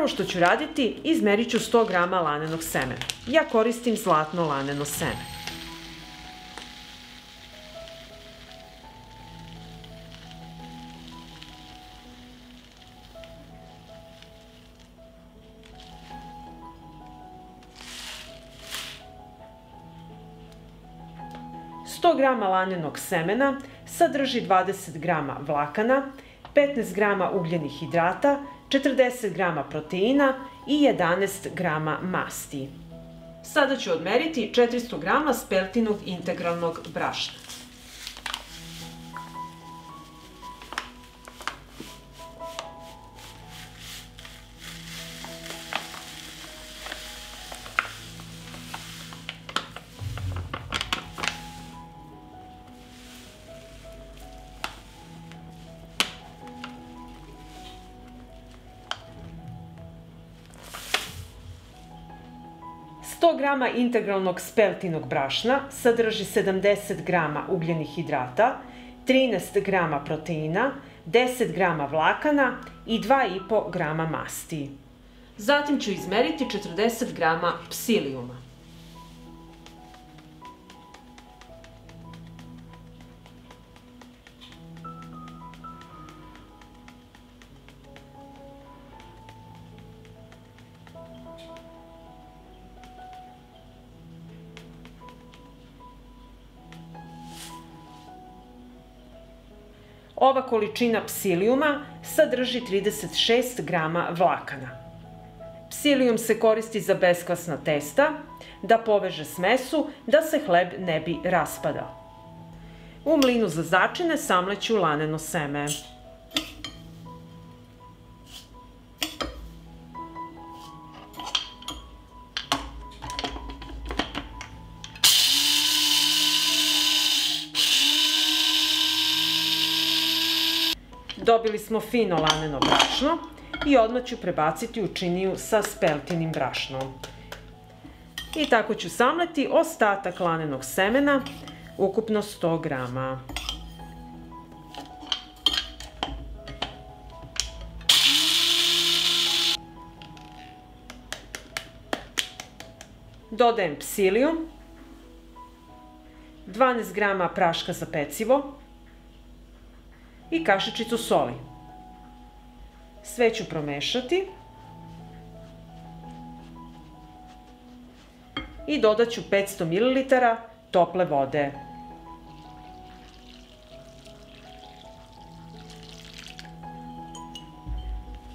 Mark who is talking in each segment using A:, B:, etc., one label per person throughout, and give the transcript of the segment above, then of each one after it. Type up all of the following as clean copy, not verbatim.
A: Prvo što ću raditi, izmerit ću 100 grama lanenog semena. Ja koristim zlatno laneno seme. Sto grama lanenog semena sadrži 20 grama vlakana, 15 grama ugljenih hidrata, 40 grama proteina i 11 grama masti. Sada ću odmeriti 400 grama speltinog integralnog brašna. Sto grama integralnog speltinog brašna sadrži 70 grama ugljenih hidrata, 13 grama proteina, 10 grama vlakana i 2,5 grama masti. Zatim ću izmeriti 40 grama psilijuma. Ova količina psilijuma sadrži 36 grama vlakana. Psilijum se koristi za beskvasna testa, da poveže smesu, da se hleb ne bi raspadao. U mlinu za začine samleću laneno seme. Dobili smo fino laneno brašno i odmah ću prebaciti u činiju sa speltinim brašnom. I tako ću samleti ostatak lanenog semena, ukupno 100 grama. Dodajem psilijum, 12 grama praška za pecivo i kašičicu soli. Sve ću promešati i dodat ću 500 ml tople vode.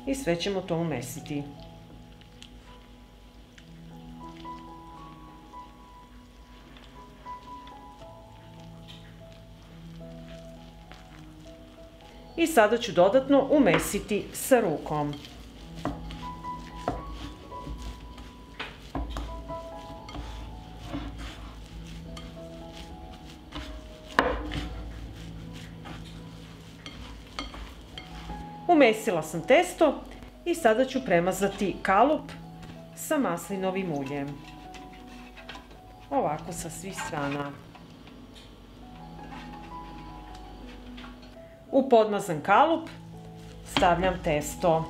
A: I sve ćemo to umesiti. I sada ću dodatno umesiti sa rukom. Umesila sam testo i sada ću premazati kalup sa maslinovim uljem. Ovako sa svih strana. U podmazan kalup stavljam testo.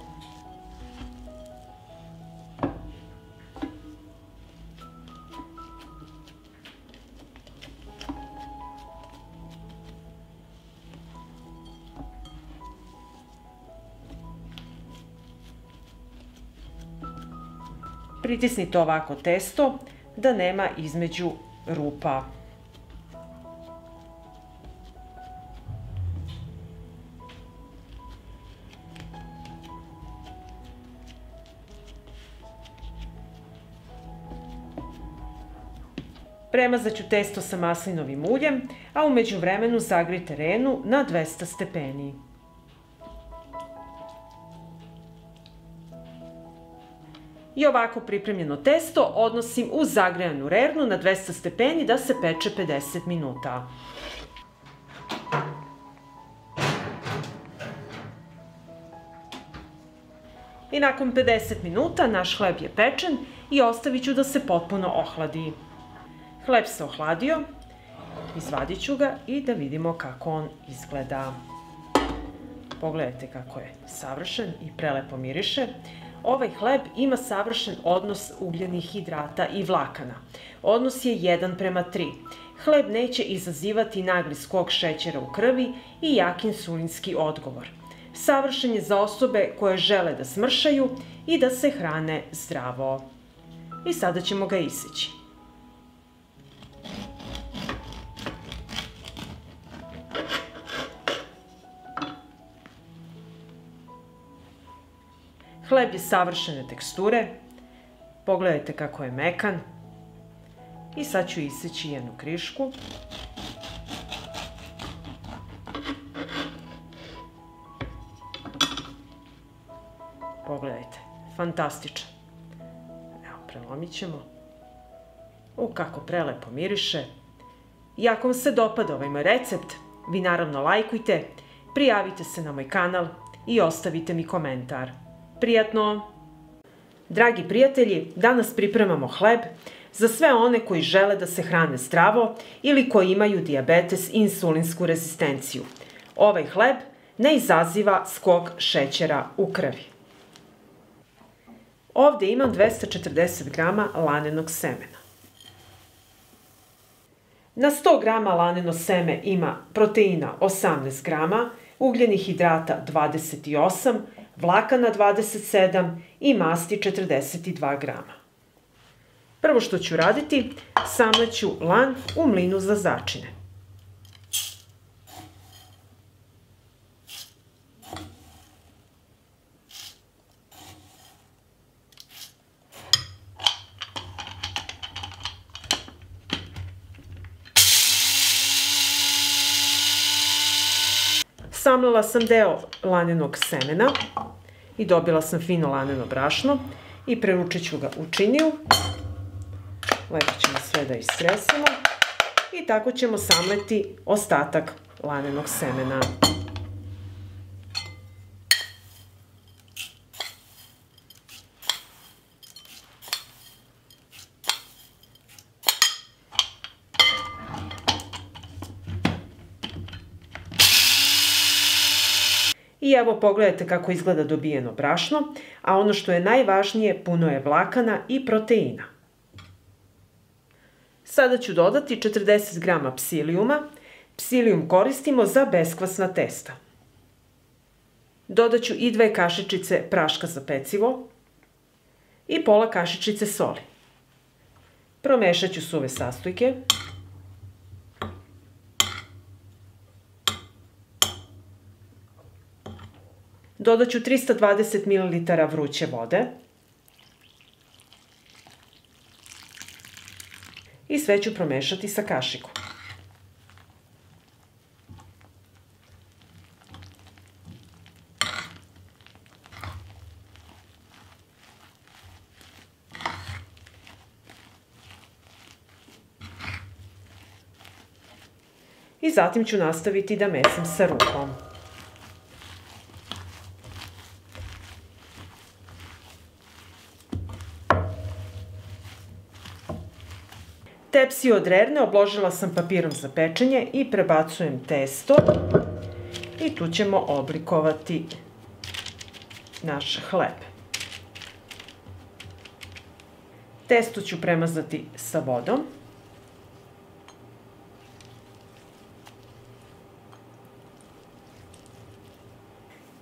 A: Pritisnite ovako testo da nema između rupa. Premazat ću testo sa maslinovim uljem, a u međuvremenu zagrijte renu na 200 stepeni. I ovako pripremljeno testo odnosim u zagrejanu renu na 200 stepeni da se peče 50 minuta. I nakon 50 minuta naš hleb je pečen i ostavit ću da se potpuno ohladi. Hleb se ohladio, izvadit ću ga i da vidimo kako on izgleda. Pogledajte kako je savršen i prelepo miriše. Ovaj hleb ima savršen odnos ugljenih hidrata i vlakana. Odnos je 1:3. Hleb neće izazivati nagli skok šećera u krvi i jak insulinski odgovor. Savršen je za osobe koje žele da smršaju i da se hrane zdravo. I sada ćemo ga iseći. Hleb je savršene teksture. Pogledajte kako je mekan. I sad ću iseći jednu krišku. Pogledajte, fantastičan. Evo, prelomit ćemo. Kako prelepo miriše. I ako vam se dopada ovaj moj recept, vi naravno lajkujte, prijavite se na moj kanal i ostavite mi komentar. Prijatno! Dragi prijatelji, danas pripremamo hleb za sve one koji žele da se hrane zdravo ili koji imaju dijabetes i insulinsku rezistenciju. Ovaj hleb ne izaziva skok šećera u krvi. Ovde imam 240 grama lanenog semena. Na 100 grama laneno seme ima proteina 18 grama, ugljenih hidrata 28, vlakana 27 i masti 42 grama. Prvo što ću raditi, samleću lan u mlinu za začine. Samlala sam deo lanenog semena i dobila sam fino laneno brašno i preručit ću ga u činiju. Lepo ćemo sve da istresemo i tako ćemo samleti ostatak lanenog semena. I evo pogledajte kako izgleda dobijeno brašno, a ono što je najvažnije, puno je vlakana i proteina. Sada ću dodati 40 grama psilijuma. Psilijum koristimo za beskvasna testa. Dodat ću i 2 kašičice praška za pecivo i pola kašičice soli. Promešat ću suve sastojke. Dodat ću 320 ml vruće vode. I sve ću promešati sa kašikom. I zatim ću nastaviti da mesam sa rukom. Tepsiju od rerne obložila sam papirom za pečenje i prebacujem testo i tu ćemo oblikovati naš hleb. Testo ću premazati sa vodom.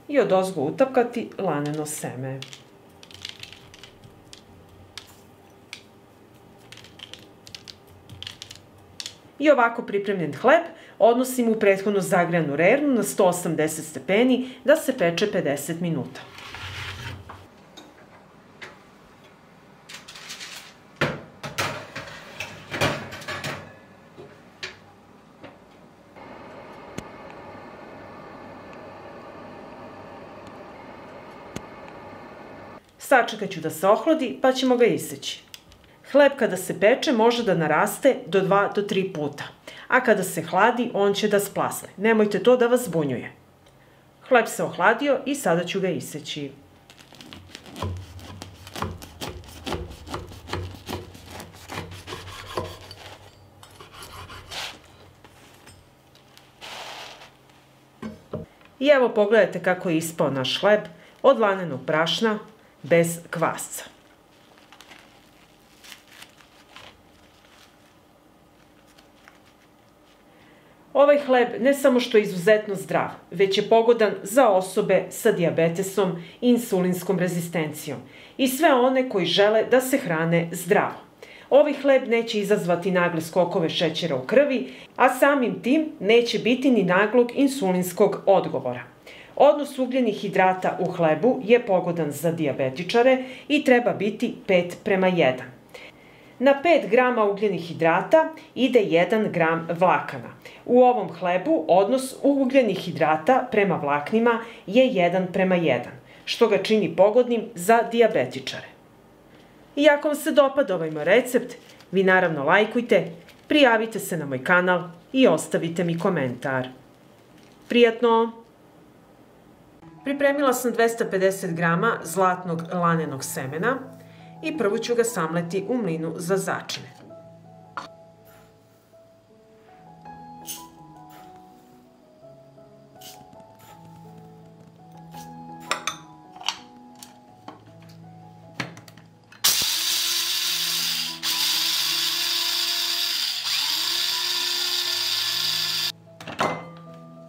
A: I odozgo utapkati laneno seme. I ovako pripremljen hleb odnosim u prethodno zagrejanu rernu na 180 stepeni da se peče 50 minuta. Sačekat ću da se ohladi pa ćemo ga iseći. Hleb kada se peče može da naraste do 2 do 3 puta, a kada se hladi on će da splasne. Nemojte to da vas zbunjuje. Hleb se ohladio i sada ću ga iseći. I evo pogledajte kako je ispao naš hleb od lanenog brašna, bez kvasca. Ovaj hleb ne samo što je izuzetno zdrav, već je pogodan za osobe sa dijabetesom i insulinskom rezistencijom i sve one koji žele da se hrane zdravo. Ovaj hleb neće izazvati nagle skokove šećera u krvi, a samim tim neće biti ni naglog insulinskog odgovora. Odnos ugljenih hidrata u hlebu je pogodan za dijabetičare i treba biti 5:1. Na 5 grama ugljenih hidrata ide 1 gram vlakana. U ovom hlebu odnos ugljenih hidrata prema vlaknima je 1:1, što ga čini pogodnim za dijabetičare. I ako vam se dopada ovaj moj recept, vi naravno lajkujte, prijavite se na moj kanal i ostavite mi komentar. Prijatno! Pripremila sam 250 grama zlatnog lanenog semena i prvo ću ga samleti u mlinu za začine.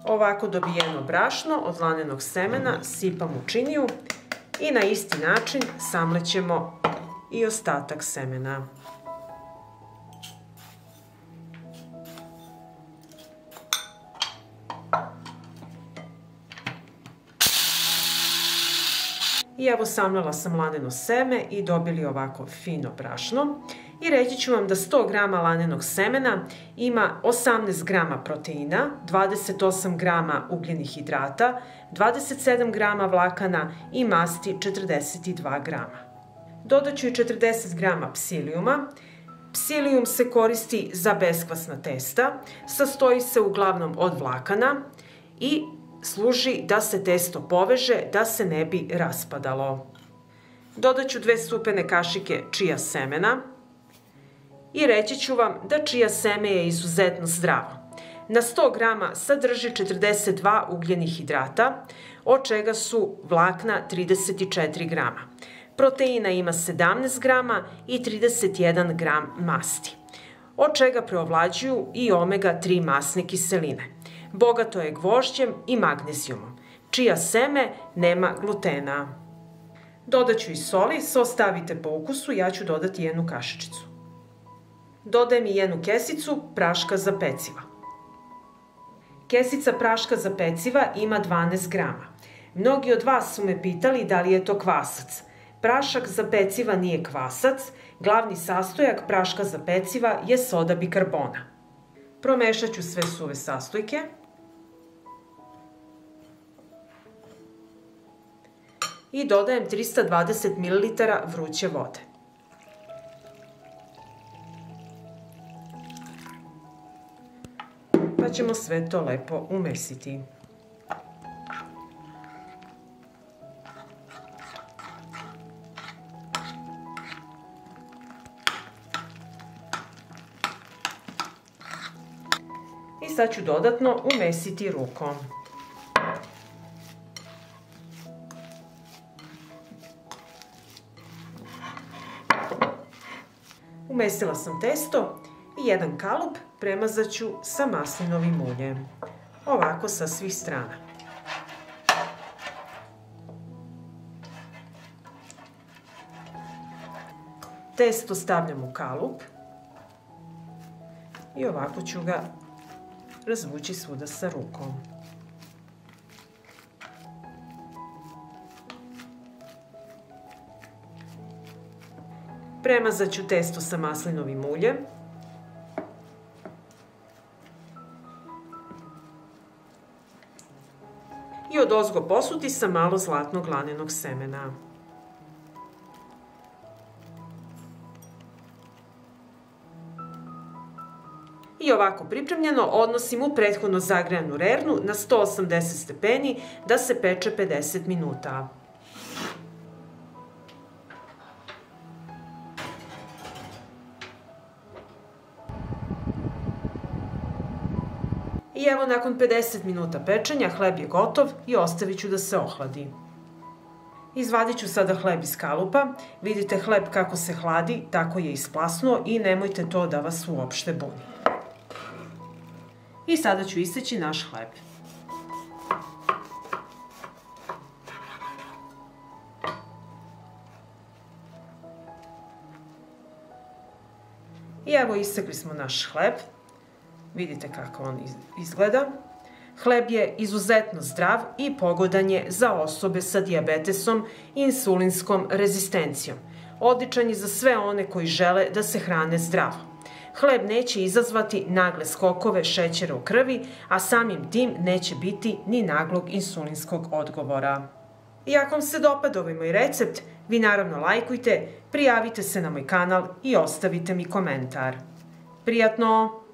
A: Ovako dobijeno brašno od lanenog semena sipam u činiju i na isti način samlećemo i ostatak semena. I evo samlela sam laneno seme i dobili ovako fino brašno. I reći ću vam da 100 grama lanenog semena ima 18 grama proteina, 28 grama ugljenih hidrata, 27 grama vlakana i masti 42 grama. Dodat ću i 40 grama psilijuma. Psilijum se koristi za beskvasna testa, sastoji se uglavnom od vlakana i služi da se testo poveže, da se ne bi raspadalo. Dodat ću 2 supene kašike čija semena. I reći ću vam da čija seme je izuzetno zdravo. Na 100 grama sadrži 42 ugljenih hidrata, od čega su vlakna 34 grama. Proteina ima 17 grama i 31 gram masti, od čega preovlađuju i omega-3 masne kiseline. Bogato je gvožđem i magnezijumom. Čija seme nema glutena. Dodat ću i soli, so stavite po ukusu, ja ću dodati 1 kašičicu. Dodajem i 1 kesicu praška za peciva. Kesica praška za peciva ima 12 grama. Mnogi od vas su me pitali da li je to kvasac. Prašak za peciva nije kvasac, glavni sastojak praška za peciva je soda bikarbona. Promešat ću sve suve sastojke. I dodajem 320 ml vruće vode. Pa ćemo sve to lepo umesiti. I sad ću dodatno umesiti rukom. Umesila sam testo i 1 kalup premazat ću sa maslinovim uljem. Ovako sa svih strana. Testo stavljam u kalup i ovako ću ga razvući svuda sa rukom. Premazat ću testo sa maslinovim uljem. I odozgo posuti sa malo zlatnog lanenog semena. I ovako pripremljeno odnosim u prethodno zagrejanu rernu na 180 stepeni da se peče 50 minuta. I evo nakon 50 minuta pečenja hleb je gotov i ostavit ću da se ohladi. Izvadit ću sada hleb iz kalupa. Vidite hleb kako se hladi, tako je isplasnuo i nemojte to da vas uopšte buni. I sada ću iseći naš hleb. I evo isekli smo naš hleb. Vidite kako on izgleda. Hleb je izuzetno zdrav i pogodan je za osobe sa dijabetesom i insulinskom rezistencijom. Odličan je za sve one koji žele da se hrane zdravo. Hleb neće izazvati nagle skokove šećera u krvi, a samim tim neće biti ni naglog insulinskog odgovora. I ako vam se dopada ovaj moj recept, vi naravno lajkujte, prijavite se na moj kanal i ostavite mi komentar. Prijatno!